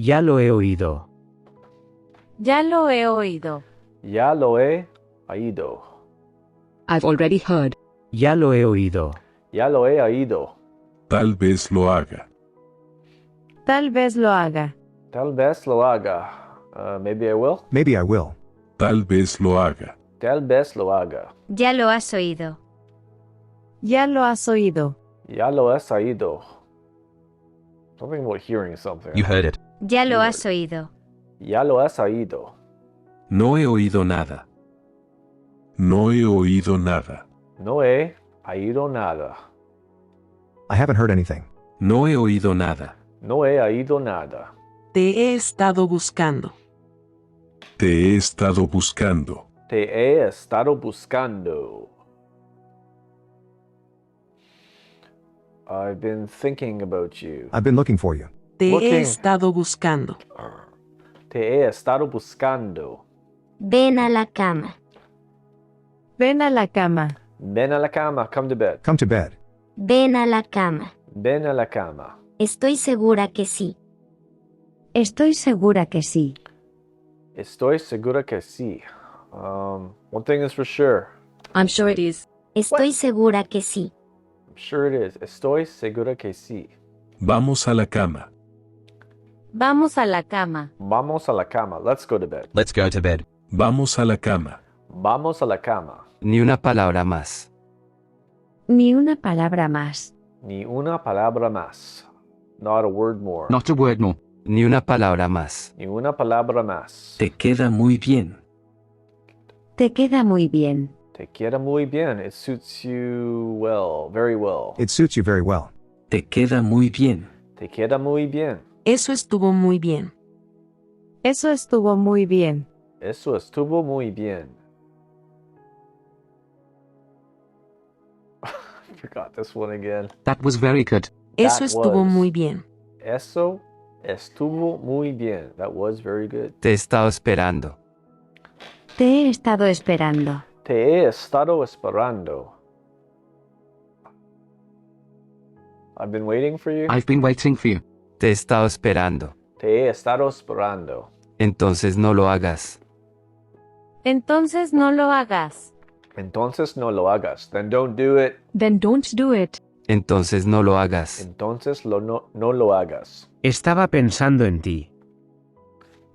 Ya lo he oído. Ya lo he oído. Ya lo he oído. I've already heard. Ya lo he oído. Ya lo he oído. Tal vez lo haga. Tal vez lo haga. Tal vez lo haga. Maybe I will. Maybe I will. Tal vez lo haga. Tal vez lo haga. Ya lo has oído. Ya lo has oído. Ya lo has oído. Something about hearing something. You heard it. Ya lo has oído. Ya lo has oído. No he oído nada. No he oído nada. No he oído nada. I haven't heard anything. No he oído nada. No he oído nada. Te he estado buscando. Te he estado buscando. Te he estado buscando. I've been thinking about you. I've been looking for you. Te Looking. he estado buscando. Te he estado buscando. Ven a la cama. Ven a la cama. Ven a la cama. Come to bed. Come to bed. Ven a la cama. Ven a la cama. Estoy segura que sí. Estoy segura que sí. Estoy segura que sí. One thing is for sure. I'm sure it is. Estoy segura que sí. I'm sure it is. Estoy segura que sí. Vamos a la cama. Vamos a la cama. Vamos a la cama. Let's go to bed. Let's go to bed. Vamos a la cama. Vamos a la cama. Ni una palabra más. Ni una palabra más. Ni una palabra más. Not a word more. Not a word more. Ni una palabra más. Ni una palabra más. Te queda muy bien. Te queda muy bien. Te queda muy bien. It suits you well. Very well. It suits you very well. Te queda muy bien. Te queda muy bien. Eso estuvo muy bien. Eso estuvo muy bien. Eso estuvo muy bien. I forgot this one again. That was very good. Eso That estuvo was. muy bien. Eso estuvo muy bien. That was very good. Te he estado esperando. Te he estado esperando. Te he estado esperando. I've been waiting for you. I've been waiting for you. Te he estado esperando. Te he estado esperando. Entonces no lo hagas. Entonces no lo hagas. Entonces no lo hagas. Then don't do it. Then don't do it. Entonces no lo hagas. Entonces no lo hagas. Estaba pensando en ti.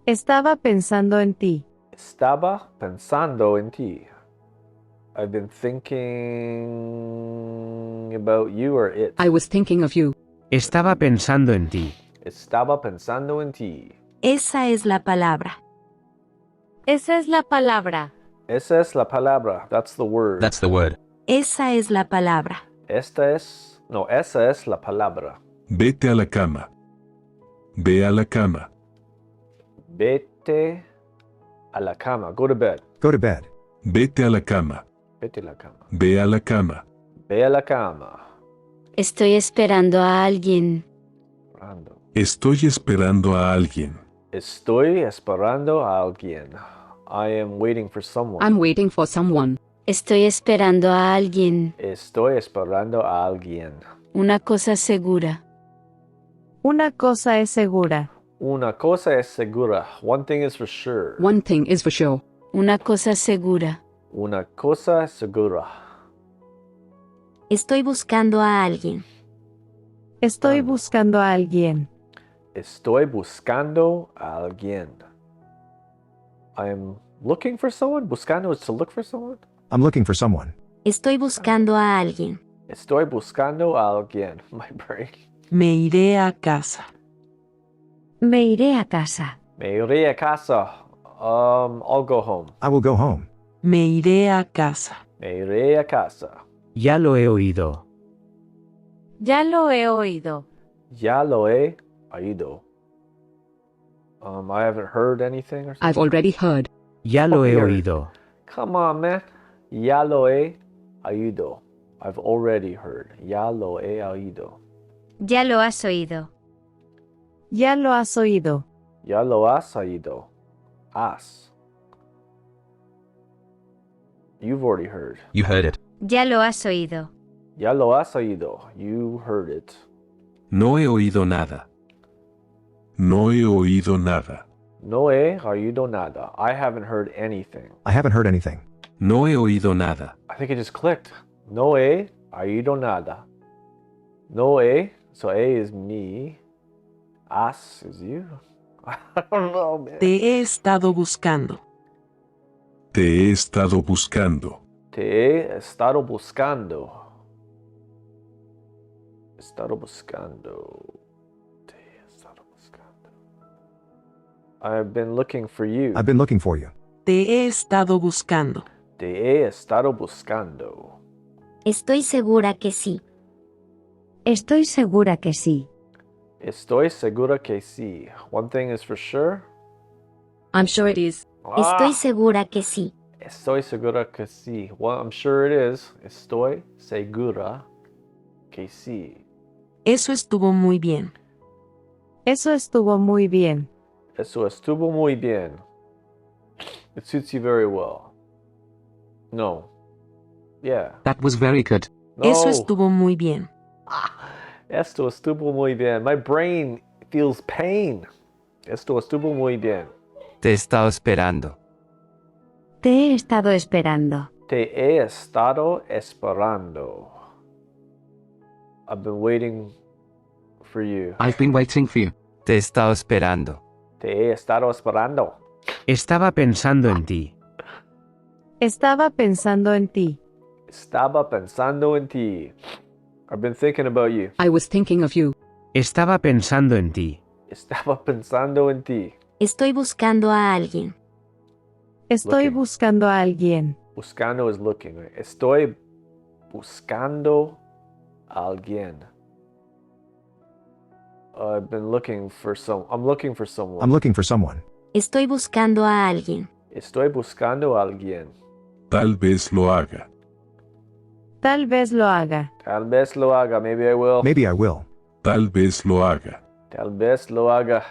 Estaba pensando en ti. Estaba pensando en ti. I've been thinking about you or it. I was thinking of you. Estaba pensando en ti. Estaba pensando en ti. Esa es la palabra. Esa es la palabra. Esa es la palabra. That's the word. That's the word. Esa es la palabra. Esa es la palabra. Vete a la cama. Ve a la cama. Vete a la cama. Go to bed. Go to bed. Vete a la cama. Vete a la cama. Ve a la cama. Ve a la cama. Estoy esperando a alguien. Esperando. Estoy esperando a alguien. Estoy esperando a alguien. I am waiting for someone. I'm waiting for someone. Estoy esperando a alguien. Estoy esperando a alguien. Una cosa segura. Una cosa es segura. Una cosa es segura. One thing is for sure. One thing is for sure. Una cosa segura. Una cosa es segura. Estoy buscando a alguien. Estoy buscando a alguien. Estoy buscando a alguien. I'm looking for someone. Buscando is to look for someone. I'm looking for someone. Estoy buscando a alguien. Estoy buscando a alguien. My brain. Me iré a casa. Me iré a casa. Me iré a casa. I'll go home. I will go home. Me iré a casa. Me iré a casa. Ya lo he oído. Ya lo he oído. Ya lo he oído. I haven't heard anything or something. I've already heard. Ya lo he Here. oído. Come on, man. Ya lo he oído. I've already heard. Ya lo he oído. Ya lo has oído. Ya lo has oído. Ya lo has oído. Has. You've already heard. You heard it. Ya lo has oído. Ya lo has oído. You heard it. No he oído nada. No he oído nada. No he oído nada. I haven't heard anything. I haven't heard anything. No he oído nada. I think it just clicked. No he oído nada. No he. So a is me. As is you. I don't know, man. Te he estado buscando. Te he estado buscando. Te he estado buscando. Estado buscando. Te he estado buscando. I've been looking for you. I've been looking for you. Te he estado buscando. Te he estado buscando. Estoy segura que sí. Estoy segura que sí. Estoy segura que sí. One thing is for sure. I'm sure it is. Estoy segura que sí. Estoy segura que sí. Well, I'm sure it is. Estoy segura que sí. Eso estuvo muy bien. Eso estuvo muy bien. Eso estuvo muy bien. It suits you very well. No. Yeah. That was very good. No. Eso estuvo muy bien. Esto estuvo muy bien. My brain feels pain. Esto estuvo muy bien. Te he estado esperando. Te he estado esperando. Te he estado esperando. I've been waiting for you. I've been waiting for you. Te he estado esperando. Te he estado esperando. Estaba pensando en ti. Estaba pensando en ti. Estaba pensando en ti. I've been thinking about you. I was thinking of you. Estaba pensando en ti. Estaba pensando en ti. Estoy buscando a alguien. Estoy Looking. buscando a alguien. Buscando is looking. Right? Estoy buscando a alguien. I've been looking for some. I'm looking for someone. I'm looking for someone. Estoy buscando a alguien. Estoy buscando a alguien. Tal vez lo haga. Tal vez lo haga. Tal vez lo haga. Maybe I will. Maybe I will. Tal vez lo haga. Tal vez lo haga.